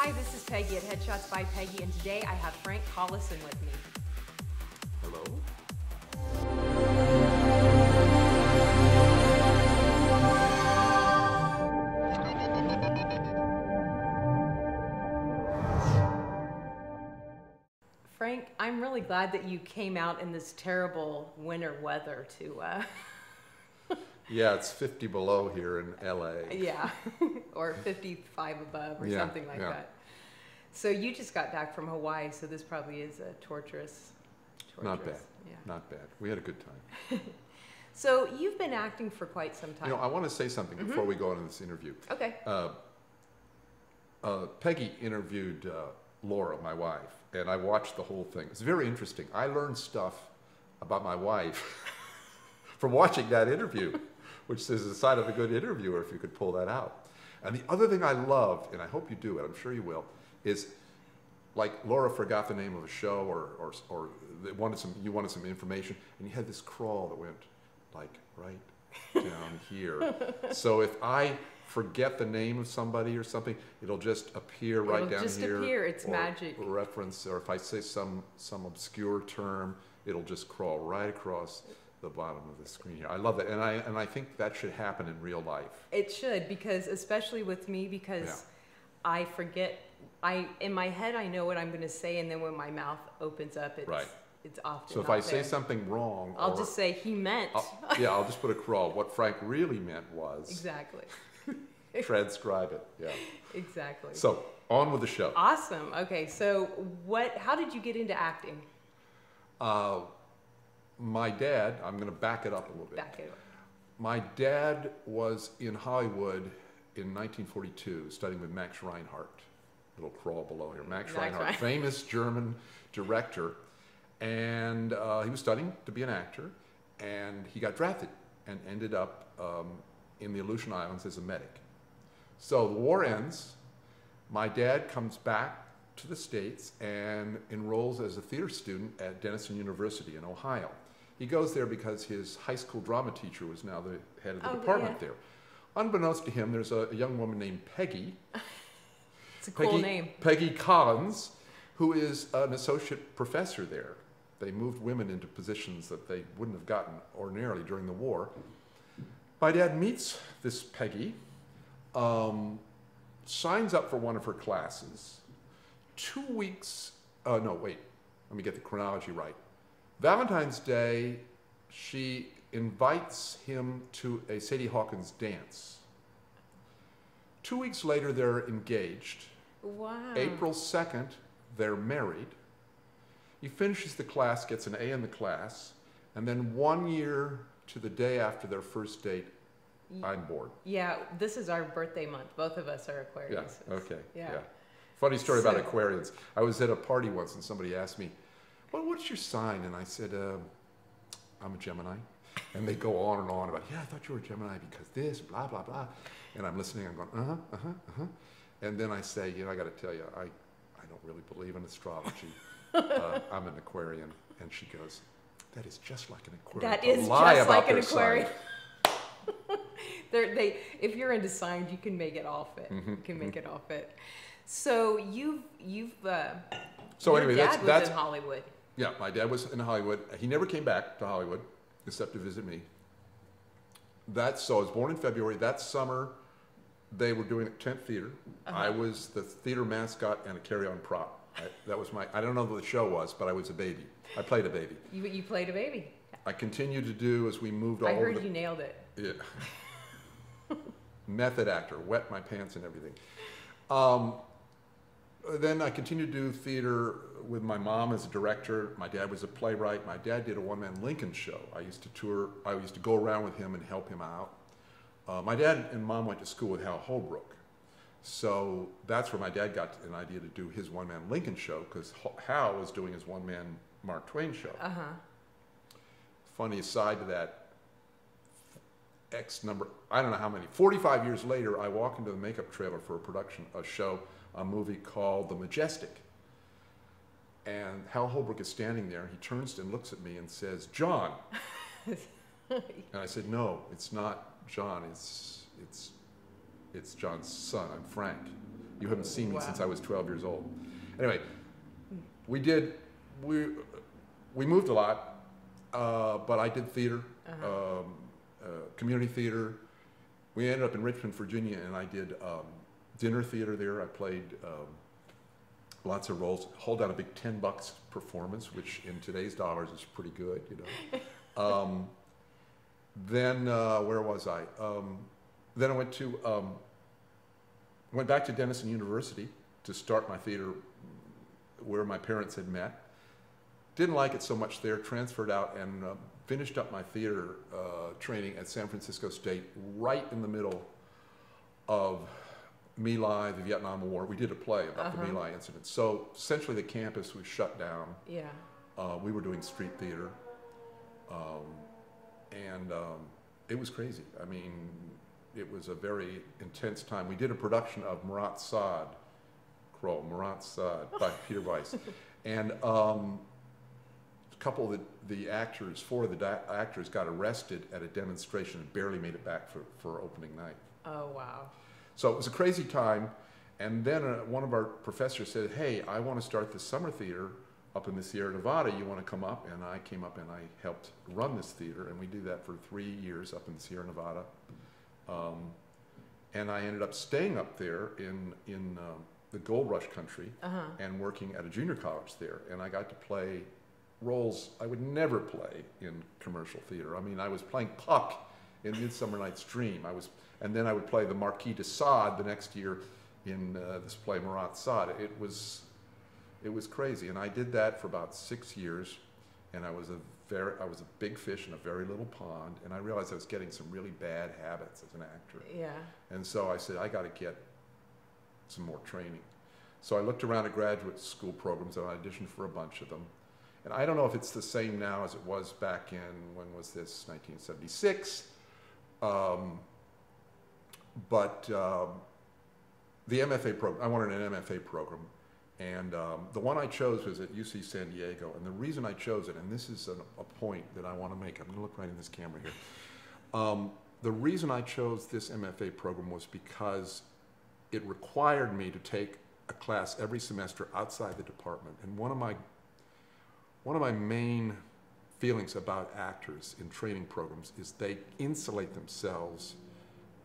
Hi, this is Peggy at Headshots by Peggy, and today I have Frank Collison with me. Hello? Frank, I'm really glad that you came out in this terrible winter weather to Yeah, it's 50 below here in LA. yeah, or 55 above or something like that. So you just got back from Hawaii, so this probably is a torturous. Not bad. Yeah. Not bad. We had a good time. So you've been acting for quite some time. You know, I want to say something before we go into this interview. Okay. Peggy interviewed Laura, my wife, and I watched the whole thing. It's very interesting. I learned stuff about my wife from watching that interview, which is a sign of a good interviewer if you could pull that out. And the other thing I loved, and I hope you do it, I'm sure you will, is like Laura forgot the name of a show or they wanted you wanted some information, and you had this crawl that went like right down here. So if I forget the name of somebody or something, it'll just appear right down here. It'll just appear. It's magic. Reference, or if I say some obscure term, it'll just crawl right across the bottom of the screen here. I love that, and I think that should happen in real life. It should, because especially with me, because I forget. In my head I know what I'm going to say, and then when my mouth opens up, it's often. So if I say something wrong, I'll just say he meant. I'll just put a crawl. What Frank really meant was exactly. Transcribe it. Yeah. Exactly. So on with the show. Awesome. Okay. So how did you get into acting? My dad, I'm going to back it up a little bit. Back it up. My dad was in Hollywood in 1942 studying with Max Reinhardt. Little crawl below here. Max Reinhardt, famous German director. And he was studying to be an actor, and he got drafted and ended up in the Aleutian Islands as a medic. So the war ends. My dad comes back to the States and enrolls as a theater student at Denison University in Ohio. He goes there because his high school drama teacher was now the head of the department there. Unbeknownst to him, there's a young woman named Peggy. It's a cool name. Peggy Collins, who is an associate professor there. They moved women into positions that they wouldn't have gotten ordinarily during the war. My dad meets this Peggy, signs up for one of her classes. 2 weeks, no, wait, let me get the chronology right. Valentine's Day, she invites him to a Sadie Hawkins dance. 2 weeks later, they're engaged. Wow. April 2nd, they're married. He finishes the class, gets an A in the class, and then 1 year to the day after their first date, I'm born. Yeah, this is our birthday month. Both of us are Aquarius. Yeah, okay, yeah. Funny story about Aquarians. I was at a party once and somebody asked me, well, what's your sign? And I said, I'm a Gemini. And they go on and on about, yeah, I thought you were a Gemini because this, blah, blah, blah. And I'm listening, I'm going, And then I say, you know, I got to tell you, I don't really believe in astrology. I'm an Aquarian. And she goes, that is just like an Aquarian. That is just like an Aquarian. If you're into signs, you can make it all fit. You can make it all fit. So so your anyway, dad that's in Hollywood. Yeah, my dad was in Hollywood. He never came back to Hollywood except to visit me. So I was born in February. That summer, they were doing 10th Theater. I was the theater mascot and a carry-on prop. That was I don't know what the show was, but I was a baby. I played a baby. You played a baby. I continued to do as we moved all over. I heard you nailed it. Yeah. Method actor, wet my pants and everything. Then I continued to do theater with my mom as a director. My dad was a playwright. My dad did a one-man Lincoln show. I used to tour. I used to go around with him and help him out. My dad and mom went to school with Hal Holbrook. So that's where my dad got an idea to do his one-man Lincoln show, because Hal was doing his one-man Mark Twain show. Funny aside to that, I don't know how many, 45 years later, I walk into the makeup trailer for a movie called The Majestic. And Hal Holbrook is standing there. He turns and looks at me and says, John. And I said, no, it's not John. It's John's son. I'm Frank. You haven't seen me since I was 12 years old. Anyway, we moved a lot, but I did theater, community theater. We ended up in Richmond, Virginia, and I did dinner theater there. I played lots of roles. Hold out a big $10 performance, which in today's dollars is pretty good, you know. Then where was I? Then I went back to Denison University to start my theater where my parents had met. Didn't like it so much there, transferred out and finished up my theater training at San Francisco State right in the middle of My Lai, the Vietnam War. We did a play about the My Lai incident. So essentially the campus was shut down. Yeah. We were doing street theater. And it was crazy. I mean, it was a very intense time. We did a production of Marat Sade by Peter Weiss. And a couple of the actors, four of the actors got arrested at a demonstration and barely made it back for opening night. Oh, wow. So it was a crazy time. And then one of our professors said, hey, I want to start this summer theater up in the Sierra Nevada. You want to come up? And I came up and I helped run this theater. And we did that for 3 years up in the Sierra Nevada. And I ended up staying up there in the gold rush country and working at a junior college there. And I got to play roles I would never play in commercial theater. I mean, I was playing Puck in Midsummer Night's Dream. And then I would play the Marquis de Sade the next year in this play Marat Sade. It was crazy, and I did that for about 6 years. And I was a big fish in a very little pond, and I realized I was getting some really bad habits as an actor. Yeah. And so I said, I got to get some more training. So I looked around at graduate school programs and I auditioned for a bunch of them. And I don't know if it's the same now as it was back in, when was this, 1976? But the MFA program, I wanted an MFA program. And the one I chose was at UC San Diego. And the reason I chose it, and this is a point that I want to make, I'm going to look right in this camera here. The reason I chose this MFA program was because it required me to take a class every semester outside the department. And one of my main feelings about actors in training programs is they insulate themselves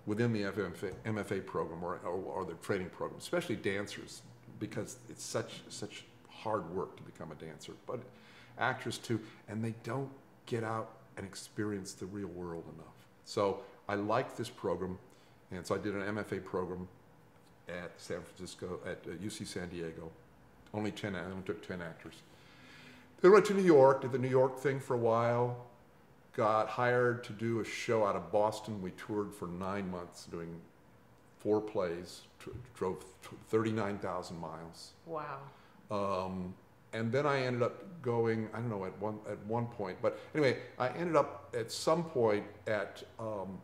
within the MFA program or the training program, especially dancers, because it's such hard work to become a dancer, but actors too, and they don't get out and experience the real world enough. So I liked this program, and so I did an MFA program at San Francisco, at UC San Diego. Only 10, I only took 10 actors. Then went to New York, did the New York thing for a while, got hired to do a show out of Boston. We toured for 9 months doing 4 plays, drove 39,000 miles. Wow. And then I ended up going, I don't know, at one point, but anyway, I ended up at some point at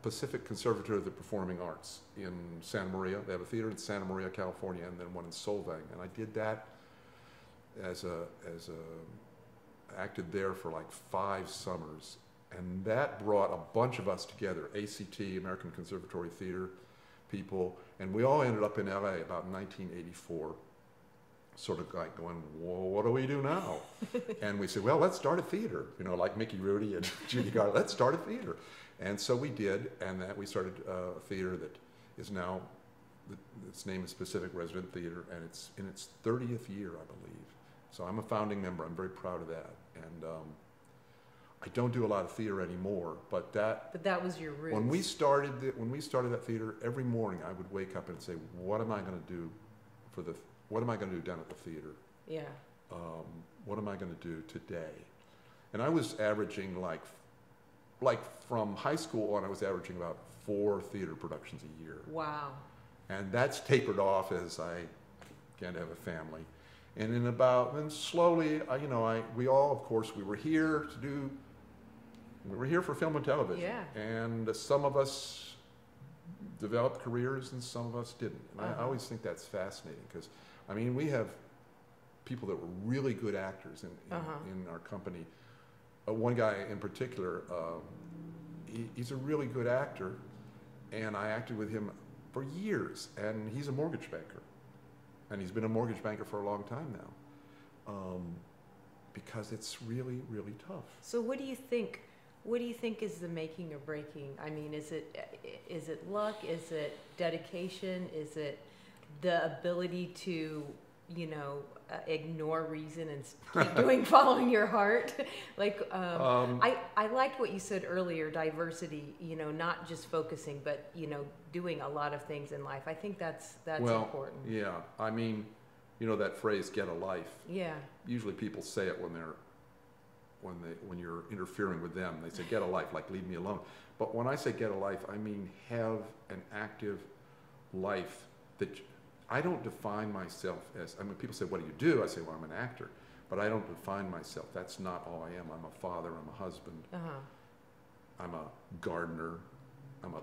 Pacific Conservatory of the Performing Arts in Santa Maria. They have a theater in Santa Maria, California, and then one in Solvang. And I did that acted there for like 5 summers. And that brought a bunch of us together, ACT, American Conservatory Theater people, and we all ended up in LA about 1984, sort of like going, whoa, what do we do now? And we said, well, let's start a theater, you know, like Mickey Rooney and Judy Garland, let's start a theater. And so we did, and we started a theater that is now, its name is Pacific Resident Theater, and it's in its 30th year, I believe. So I'm a founding member, I'm very proud of that. And I don't do a lot of theater anymore, but that was your roots. When we started that theater, every morning I would wake up and say, what am I going to do what am I going to do down at the theater? Yeah. What am I going to do today? And I was averaging like from high school on, I was averaging about 4 theater productions a year. Wow. And that's tapered off as I began to have a family. And then slowly, we all, of course, we were here for film and television. Yeah. And some of us developed careers and some of us didn't. And I always think that's fascinating because, I mean, we have people that were really good actors in our company. One guy in particular, he's a really good actor, and I acted with him for years, and he's a mortgage banker. And he's been a mortgage banker for a long time now, because it's really, really tough. So what do you think? What do you think is the making or breaking? I mean, is it luck? Is it dedication? Is it the ability to, you know, ignore reason and keep following your heart? Like, I liked what you said earlier, diversity, you know, not just focusing, but, you know, doing a lot of things in life. I think that's important. Yeah. I mean, you know that phrase, get a life. Yeah. Usually people say it when you're interfering with them. They say, get a life, like leave me alone. But when I say get a life, I mean have an active life that I don't define myself as, I mean, people say, what do you do? I say, well, I'm an actor. But I don't define myself. That's not all I am. I'm a father, I'm a husband, I'm a gardener, I'm a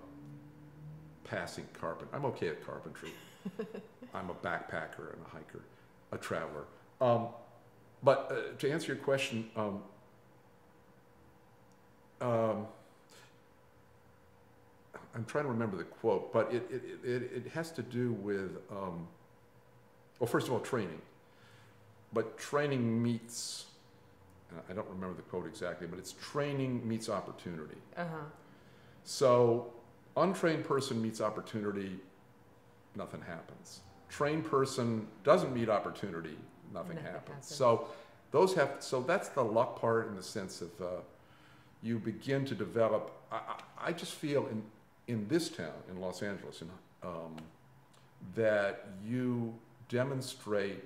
passing carpenter. I'm okay at carpentry. I'm a backpacker and a hiker, a traveler. But to answer your question, I'm trying to remember the quote, but it has to do with, well, first of all, training. But training meets, I don't remember the quote exactly, but it's training meets opportunity. So untrained person meets opportunity, nothing happens. Trained person doesn't meet opportunity, nothing happens. So that's the luck part, in the sense of you begin to develop. I just feel in this town, in Los Angeles, that you demonstrate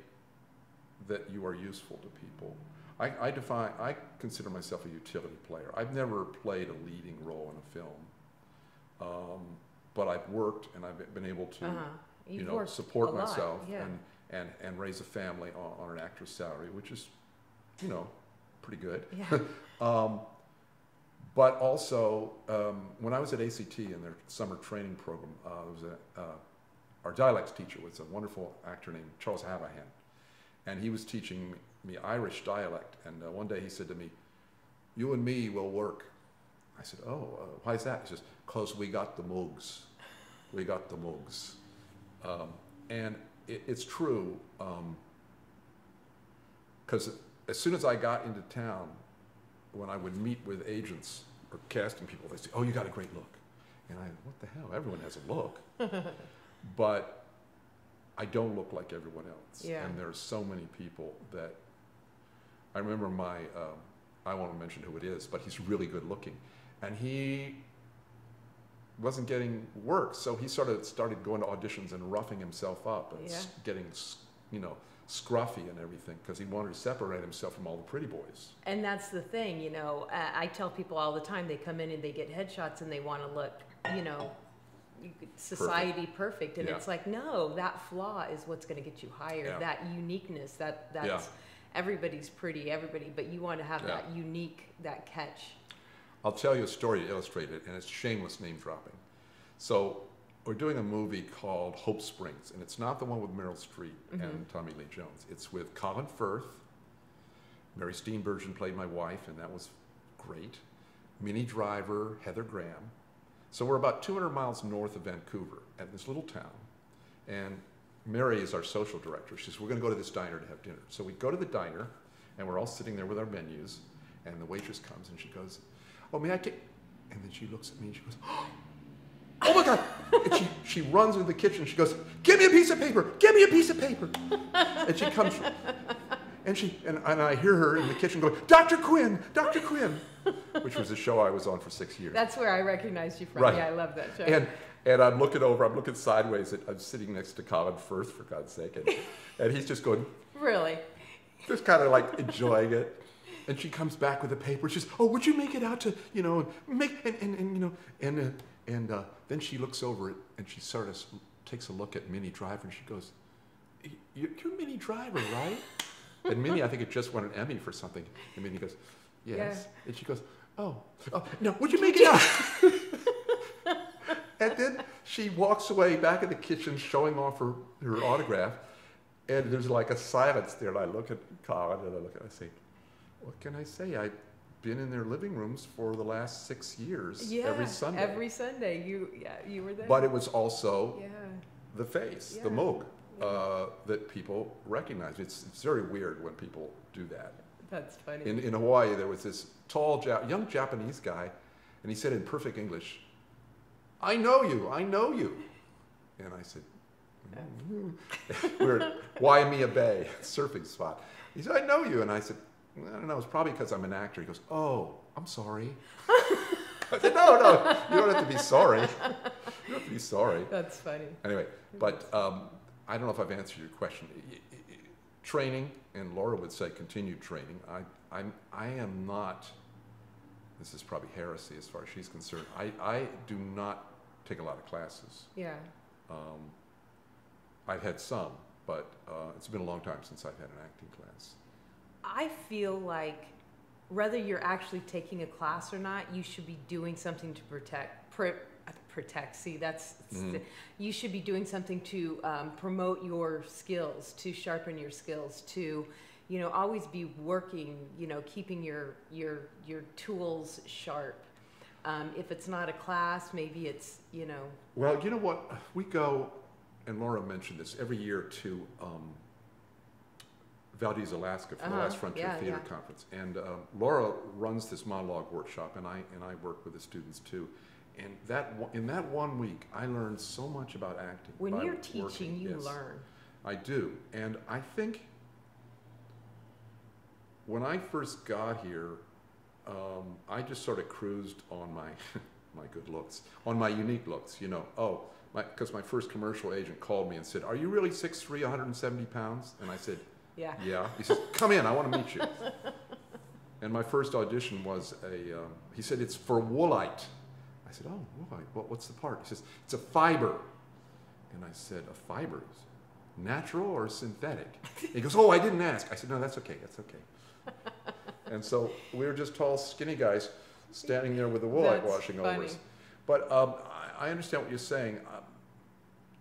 that you are useful to people. I consider myself a utility player. I've never played a leading role in a film, but I've worked and I've been able to, you know, support myself and raise a family on an actor's salary, which is, you know, pretty good. Yeah. But also, when I was at ACT in their summer training program, our dialects teacher was a wonderful actor named Charles Havahan, and he was teaching me Irish dialect. And one day he said to me, "You and me will work." I said, "Oh, why is that?" He says, "'Cause we got the mugs. We got the mugs." And it's true, because as soon as I got into town, when I would meet with agents or casting people, they say, "Oh, you got a great look." And what the hell? Everyone has a look. But I don't look like everyone else. Yeah. And there's so many people that, I remember I won't mention who it is, but he's really good looking. And he wasn't getting work, so he started going to auditions and roughing himself up and getting, you know, scruffy and everything, because he wanted to separate himself from all the pretty boys. And that's the thing, you know, I tell people all the time, they come in and they get headshots and they want to look, you know, society perfect. And it's like, no, that flaw is what's going to get you hired. That uniqueness, that's everybody's pretty, but you want to have that unique, that catch. I'll tell you a story to illustrate it, and it's shameless name dropping. So we're doing a movie called Hope Springs, and it's not the one with Meryl Streep and Tommy Lee Jones. It's with Colin Firth. Mary Steenburgen played my wife, and that was great. Minnie Driver, Heather Graham. So we're about 200 miles north of Vancouver at this little town, and Mary is our social director. She says, "We're going to go to this diner to have dinner." So we go to the diner, and we're all sitting there with our menus, and the waitress comes and she goes, "Oh, may I take?" And then she looks at me and she goes, "Oh my God!" And she runs into the kitchen. She goes, "Give me a piece of paper! Give me a piece of paper!" And she comes, and I hear her in the kitchen going, "Dr. Quinn, Dr. Quinn," which was a show I was on for 6 years. That's where I recognized you from. Right. Yeah, I love that show. And I'm looking sideways. I'm sitting next to Colin Firth, for God's sake, and he's just going, really, just kind of like enjoying it. And she comes back with a paper. She says, "Oh, would you make it out to, you know, then she looks over it and she sort of takes a look at Minnie Driver and she goes, You're Minnie Driver, right?" And Minnie, I think it just won an Emmy for something. And Minnie goes, "Yes." Yeah. And she goes, oh, no, would you make it out? And then she walks away back in the kitchen showing off her autograph. And there's like a silence there. And I look at Colin and I say, "What can I say? I've been in their living rooms for the last 6 years, every Sunday." Every Sunday, you were there. But it was also the face, the moog. that people recognize. It's very weird when people do that. That's funny. In Hawaii, there was this tall, young Japanese guy, and he said in perfect English, "I know you, I know you." And I said, we're at Waimea Bay, surfing spot. He said, "I know you." And I said, "I don't know, it's probably because I'm an actor." He goes, "Oh, I'm sorry." I said, no, you don't have to be sorry. You don't have to be sorry. That's funny. Anyway, but I don't know if I've answered your question. Training, and Laura would say continued training. I am not, this is probably heresy as far as she's concerned, I do not take a lot of classes. Yeah. I've had some, but it's been a long time since I've had an acting class. I feel like whether you're actually taking a class or not, you should be doing something to protect. See, that's you should be doing something to promote your skills, to sharpen your skills, to always be working. Keeping your tools sharp. If it's not a class, maybe it's Well, you know what, we go, and Laura mentioned this, every year to Valdez, Alaska for the Last Frontier Theater Conference, and Laura runs this monologue workshop, and I work with the students too. And in that 1 week, I learned so much about acting. When you're teaching, you learn. I do, and I think when I first got here, I just sort of cruised on my my good looks, on my unique looks. Because my first commercial agent called me and said, "Are you really 6'3", 170 pounds?" And I said, "Yeah." Yeah. He says, "Come in, I want to meet you." And my first audition was he said, "It's for Woolite." I said, "Oh, Woolite, what's the part?" He says, "It's a fiber." And I said, "A fiber? Natural or synthetic?" He goes, "Oh, I didn't ask." I said, "No, that's okay, that's okay." And so we were just tall, skinny guys standing there with the Woolite washing over us. But I understand what you're saying.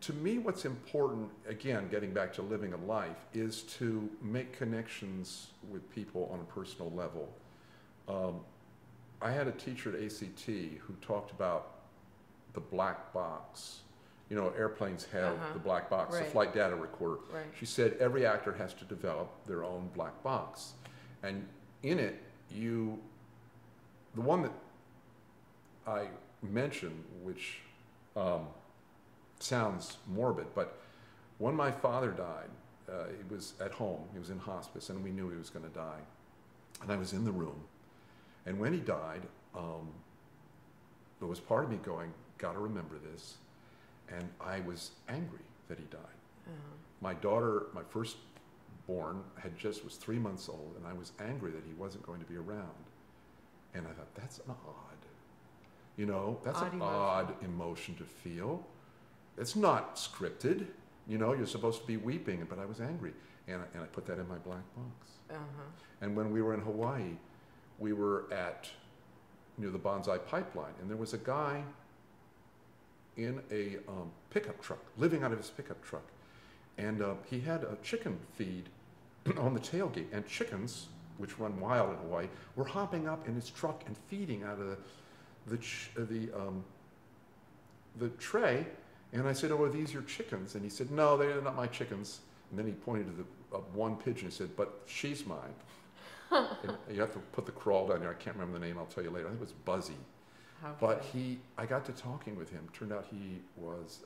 To me, what's important, again, getting back to living a life, is to make connections with people on a personal level. I had a teacher at ACT who talked about the black box. Airplanes have the black box, the flight data recorder. Right. She said every actor has to develop their own black box. And in it, the one that I mentioned, which sounds morbid, but when my father died, he was at home, he was in hospice, and we knew he was going to die. And I was in the room, and when he died, there was part of me going, "Got to remember this," and I was angry that he died. My daughter, my firstborn, was 3 months old, and I was angry that he wasn't going to be around. And I thought, that's odd. That's an odd emotion to feel. It's not scripted. You're supposed to be weeping, but I was angry. And I put that in my black box. And when we were in Hawaii, we were near the Bonsai Pipeline, and there was a guy in a pickup truck, living out of his pickup truck. And he had a chicken feed on the tailgate, and chickens, which run wild in Hawaii, were hopping up in his truck and feeding out of the tray. And I said, "Oh, are these your chickens?" And he said, "No, they're not my chickens." And then he pointed to the one pigeon and said, "But she's mine." And you have to put the crawl down there. I can't remember the name. I'll tell you later. I think it was Buzzy. But I got to talking with him. Turned out he was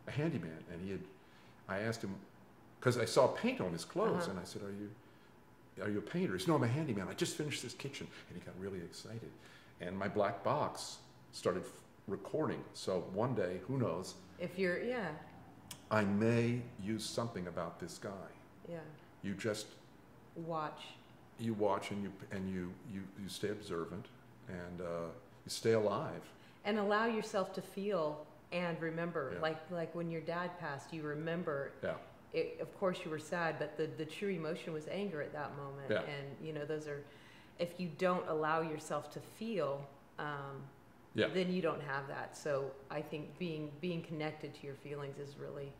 a handyman, and I asked him, because I saw paint on his clothes, and I said, "Are you a painter?" He said, "No, I'm a handyman. I just finished this kitchen." And he got really excited. And my black box started recording. So one day, who knows? I may use something about this guy. Yeah. You just watch. You watch, and you stay observant, and you stay alive. And allow yourself to feel and remember. Yeah. Like when your dad passed, you remember. Yeah. Of course you were sad, but the true emotion was anger at that moment. Yeah. And those are, if you don't allow yourself to feel, then you don't have that. So I think being connected to your feelings is really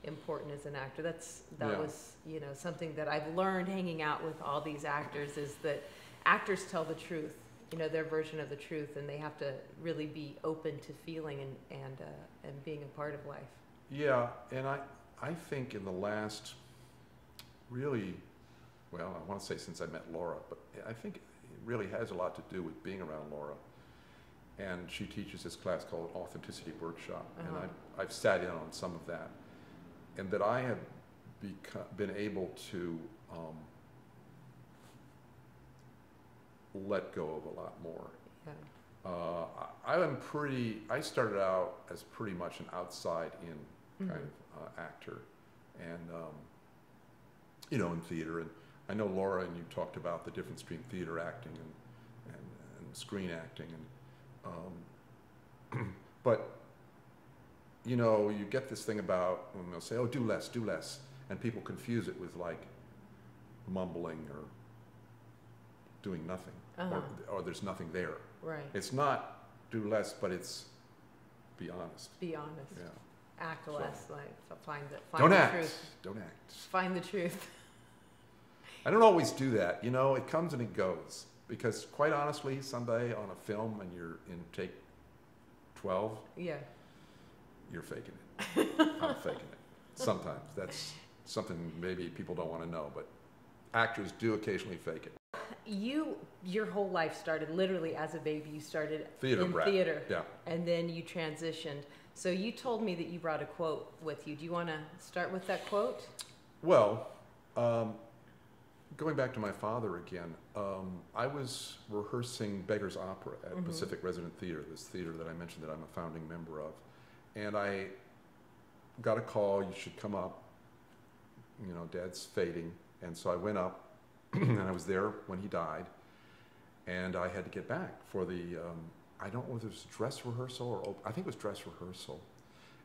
important as an actor. That was something that I've learned hanging out with all these actors, is that actors tell the truth, their version of the truth, and they have to really be open to feeling and being a part of life. Yeah, and I think in the last, really, well, I want to say since I met Laura, but I think it really has a lot to do with being around Laura. And she teaches this class called Authenticity Workshop, and I've sat in on some of that, and that I have been able to let go of a lot more. Yeah. I started out as pretty much an outside-in kind of actor, and you know, in theater. And I know Laura and you talked about the difference between theater acting and screen acting, and but you know, you get this thing about when they'll say, "Oh, do less," and people confuse it with like mumbling or doing nothing, or there's nothing there. Right. It's not do less, but it's be honest. Be honest. Yeah. Act less, like find the truth. Don't act. Find the truth. I don't always do that. You know, it comes and it goes. Because quite honestly, someday on a film and you're in take 12, yeah, you're faking it. I'm faking it. Sometimes. That's something maybe people don't want to know, but actors do occasionally fake it. Your whole life started literally as a baby. You started in theater. Yeah. And then you transitioned. So you told me that you brought a quote with you. Do you want to start with that quote? Well, going back to my father again, I was rehearsing Beggar's Opera at Pacific Resident Theater, this theater that I mentioned that I'm a founding member of. And I got a call, you should come up. You know, Dad's fading. And so I went up, and I was there when he died. And I had to get back for the, I don't know if it was dress rehearsal or, I think it was dress rehearsal.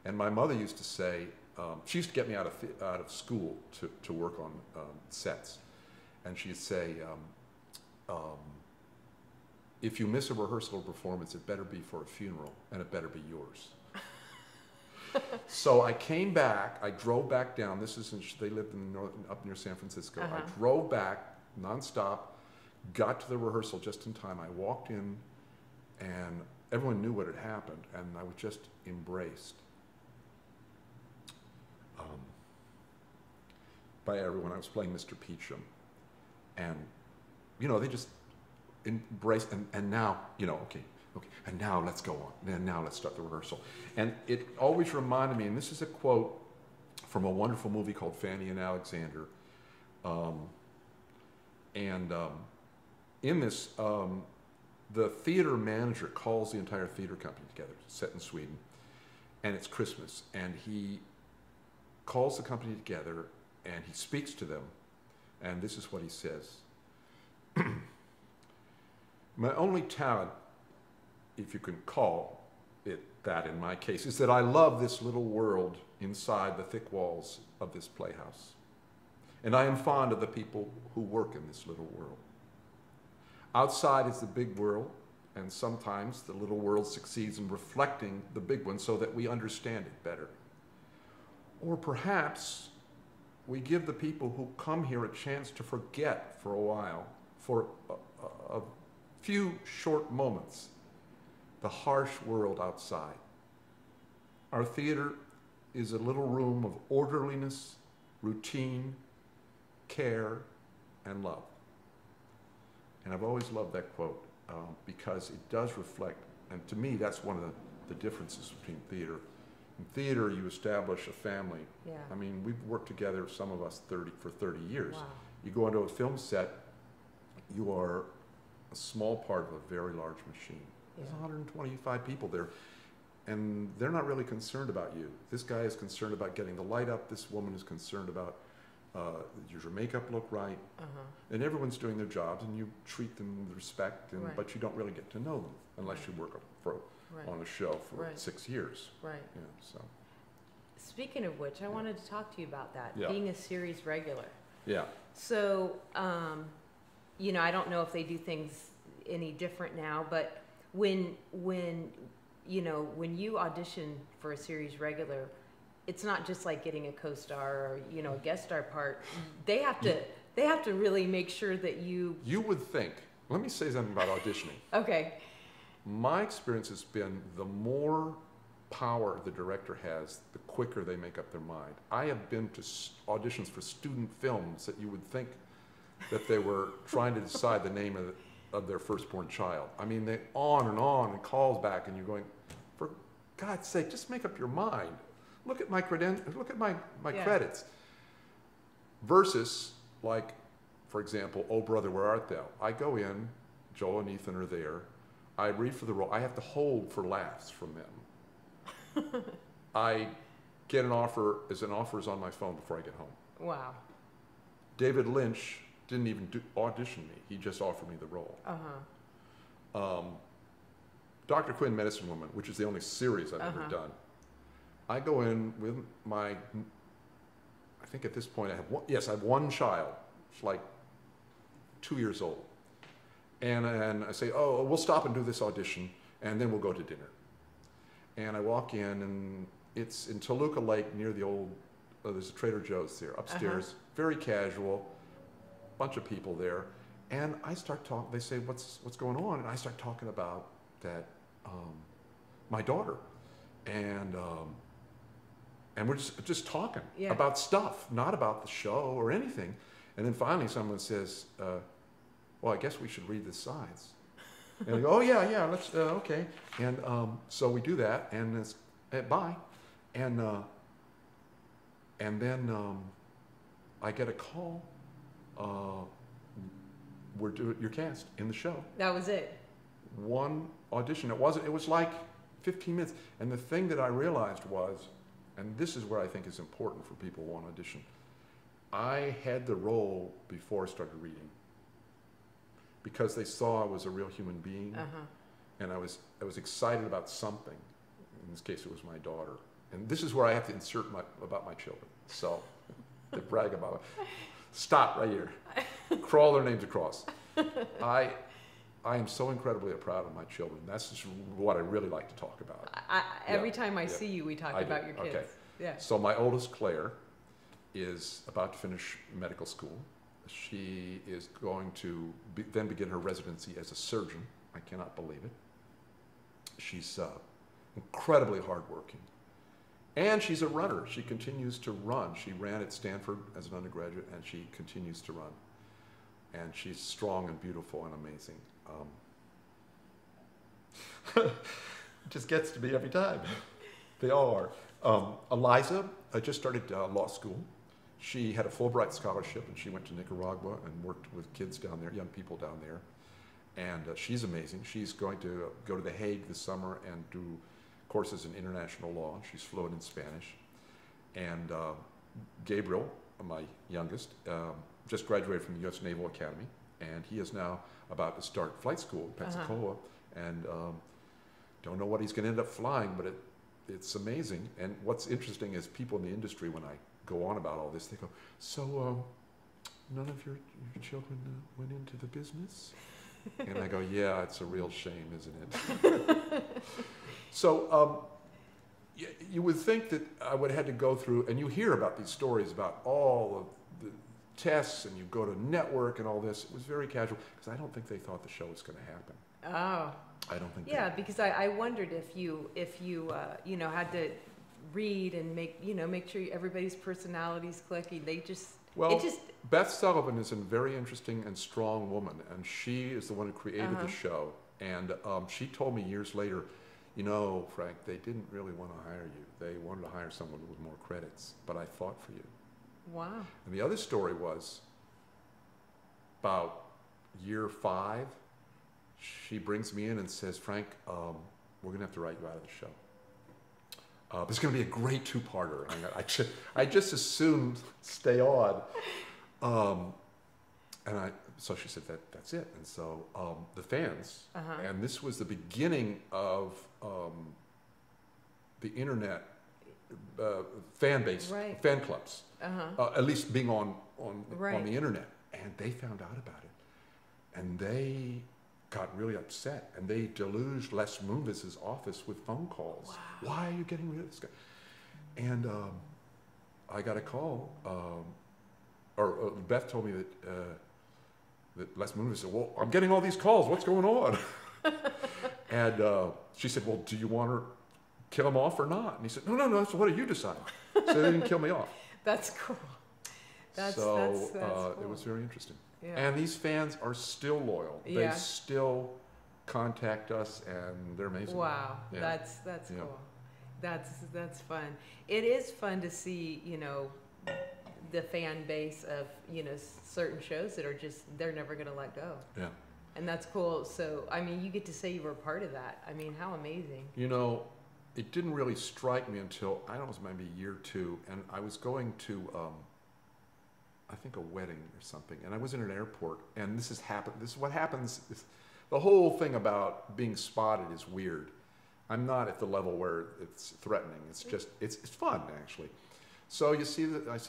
And my mother used to say, she used to get me out of school to work on sets. And she'd say, if you miss a rehearsal or performance, it better be for a funeral, and it better be yours. So I came back, I drove back down, they lived in up near San Francisco. I drove back nonstop, got to the rehearsal just in time. I walked in, and everyone knew what had happened, and I was just embraced by everyone. I was playing Mr. Peachum. And, you know, they just embrace, and now, you know, okay, and now let's go on, and now let's start the rehearsal. And it always reminded me, and this is a quote from a wonderful movie called Fanny and Alexander. In this, the theater manager calls the entire theater company together, set in Sweden, and it's Christmas, and he calls the company together, and he speaks to them. And this is what he says. My only talent, if you can call it that in my case, is that I love this little world inside the thick walls of this playhouse. And I am fond of the people who work in this little world. Outside is the big world, and sometimes the little world succeeds in reflecting the big one so that we understand it better. Or perhaps we give the people who come here a chance to forget for a while, for a few short moments, the harsh world outside. Our theater is a little room of orderliness, routine, care, and love. And I've always loved that quote because it does reflect, and to me that's one of the differences between theater. In theater, you establish a family. Yeah. I mean, we've worked together, some of us, for 30 years. Wow. You go into a film set, you are a small part of a very large machine. There's 125 people there, and they're not really concerned about you. This guy is concerned about getting the light up. This woman is concerned about does your makeup look right? And everyone's doing their jobs, and you treat them with respect, but you don't really get to know them unless you work on a show for 6 years. Right. Yeah, so. Speaking of which, I wanted to talk to you about that, Yeah. being a series regular. Yeah. So, you know, I don't know if they do things any different now, but when you audition for a series regular, it's not just like getting a co-star or, you know, a guest star part. They have to really make sure that you would think. Let me say something about auditioning. Okay. My experience has been the more power the director has, the quicker they make up their mind. I have been to auditions for student films that you would think that they were trying to decide the name of their firstborn child. I mean, they on and calls back, and you're going, for God's sake, just make up your mind. Look at my look at my credits. Versus, like, for example, Oh Brother, Where Art Thou? I go in, Joel and Ethan are there, I read for the role, I have to hold for laughs from them. I get an offer is on my phone before I get home. Wow. David Lynch didn't even audition me. He just offered me the role. Dr. Quinn, Medicine Woman, which is the only series I've ever done. I go in with my, I think at this point I have one child. It's like 2 years old. And I say, oh, we'll stop and do this audition, and then we'll go to dinner. And I walk in, and it's in Toluca Lake near the old, there's a Trader Joe's there, upstairs, very casual, bunch of people there. And I start talking, they say, what's going on? And I start talking about that, my daughter. And we're just talking about stuff, not about the show or anything. And then finally someone says, well, I guess we should read the sides. And I go, oh yeah, let's, okay. And so we do that, and it's, bye. And then I get a call, you're cast in the show. That was it? One audition. It was like 15 minutes. And the thing that I realized was, and this is where I think is important for people who want to audition, I had the role before I started reading, because they saw I was a real human being, and I was excited about something. In this case, it was my daughter. And this is where I have to insert about my children. So, they brag about it. Stop right here. Crawl their names across. I am so incredibly proud of my children. That's just what I really like to talk about. Every time I see you, we talk about your kids. Okay. Yeah. So my oldest, Claire, is about to finish medical school. She is going to then begin her residency as a surgeon. I cannot believe it. She's incredibly hardworking. And she's a runner. She continues to run. She ran at Stanford as an undergraduate, and she continues to run. And she's strong and beautiful and amazing. Just gets to me every time. They all are. Eliza just started law school. She had a Fulbright scholarship, and she went to Nicaragua and worked with kids down there, young people down there. And she's amazing. She's going to go to The Hague this summer and do courses in international law. She's fluent in Spanish. And Gabriel, my youngest, just graduated from the U.S. Naval Academy, and he is now about to start flight school in Pensacola, and don't know what he's going to end up flying, but it's amazing. And what's interesting is people in the industry, when I go on about all this, they go, so none of your children went into the business? And I go, yeah, it's a real shame, isn't it? So you would think that I would have had to go through, and you hear about these stories about all of the tests, and you go to network and all this. It was very casual, because I don't think they thought the show was going to happen. Oh. I don't think. Yeah, because I wondered if you had to read and make sure everybody's personalities clicking. Beth Sullivan is a very interesting and strong woman, and she is the one who created the show. And she told me years later, Frank, they didn't really want to hire you. They wanted to hire someone with more credits, but I fought for you. Wow. And the other story was about year 5, she brings me in and says, Frank, we're going to have to write you out of the show. It's going to be a great 2-parter. I just as soon stay on. So she said, that's it. And so the fans, and this was the beginning of the internet fan base, fan clubs, at least being on the internet. And they found out about it. And they got really upset. And they deluged Les Moonves' office with phone calls. Wow. Why are you getting rid of this guy? And I got a call, or Beth told me that Les Moonves said, well, I'm getting all these calls. What's going on? And she said, well, do you want her kill him off or not? And he said, no, that's what do you decide? So they didn't kill me off. That's cool. That's cool. Cool. It was very interesting. Yeah. And these fans are still loyal. Yeah. They still contact us, and they're amazing. Wow, Yeah. that's Yeah. cool. That's fun. It is fun to see, you know, the fan base of, you know, certain shows that are just, they're never going to let go. Yeah. And that's cool. So, I mean, you get to say you were a part of that. I mean, how amazing. You know, it didn't really strike me until, I don't know, it was maybe a year or two, and I was going to, I think, a wedding or something, and I was in an airport, and this is what happens. The whole thing about being spotted is weird. I'm not at the level where it's threatening. It's just, it's fun, actually. So I see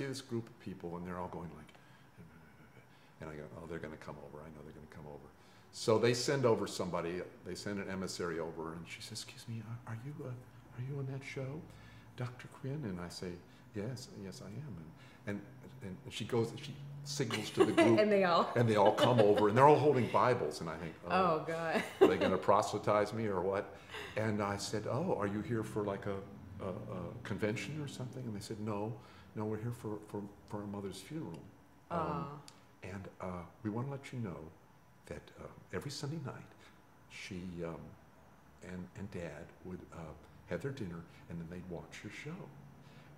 this group of people, and they're all going like, and I go, oh, they're going to come over. I know they're going to come over. So they send over somebody. They send an emissary over, and she says, "Excuse me, are you on that show, Dr. Quinn?" And I say, "Yes, I am." And she goes, and she signals to the group, and they all come over, and they're all holding Bibles, and I think, oh God, are they going to proselytize me or what? And I said, "Oh, are you here for like a convention or something?" And they said, No, we're here for our mother's funeral. And we want to let you know that every Sunday night, she and Dad would have their dinner, and then they'd watch your show.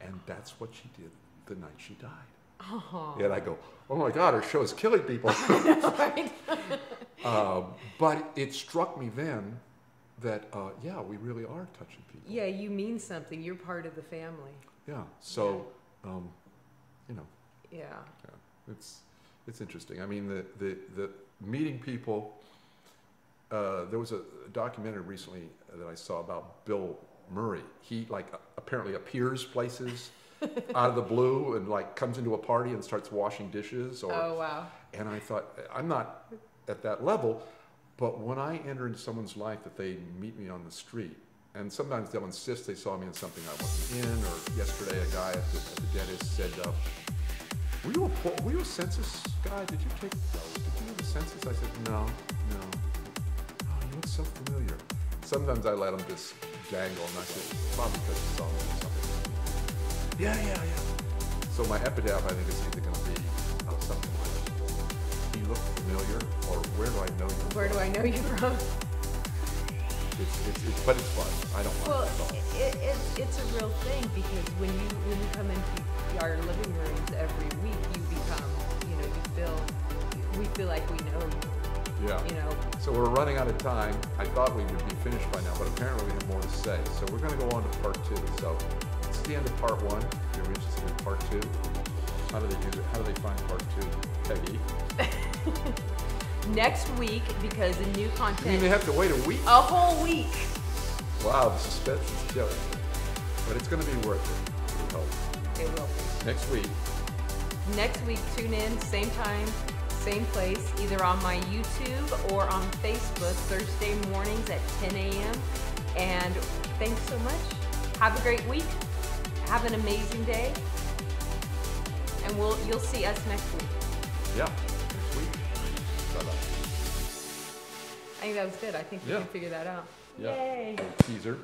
And that's what she did the night she died. Oh. And I go, oh my God, her show is killing people. Right. But it struck me then that, yeah, we really are touching people. Yeah, you mean something. You're part of the family. Yeah, so, you know. Yeah. Yeah, it's interesting. I mean, the meeting people, there was a documentary recently that I saw about Bill Murray. He apparently appears places out of the blue and comes into a party and starts washing dishes. Oh, wow. And I thought, I'm not at that level, but when I enter into someone's life that they meet me on the street, and sometimes they'll insist they saw me in something I wasn't in, or yesterday a guy at the dentist said, were you a census guy? Did you do the census? I said, no. Oh, you look so familiar. Sometimes I let them just dangle, and I said, probably because you saw me or something. Yeah. So my epitaph, I think, is either going to be something like, do you look familiar, or where do I know you from? Where do I know you from? But it's fun. I don't mind it at all. It's a real thing, because when you come into our living rooms every week, you become, we feel like we know you. Yeah. You know. So we're running out of time. I thought we would be finished by now, but apparently we have more to say. So we're going to go on to part 2. So it's the end of part 1. If you're interested in part 2, how do they do it? How do they find part 2, Peggy? Next week, because the new content. You mean they have to wait a week? A whole week. Wow, the suspense is killing. But it's going to be worth it. We hope. It will be. Next week. Next week, tune in, same time, same place, either on my YouTube or on Facebook, Thursday mornings at 10 a.m. And thanks so much. Have a great week. Have an amazing day. And you'll see us next week. Yeah, next week. Bye-bye. I think that was good. I think we can figure that out. Yeah. Yay. Teaser.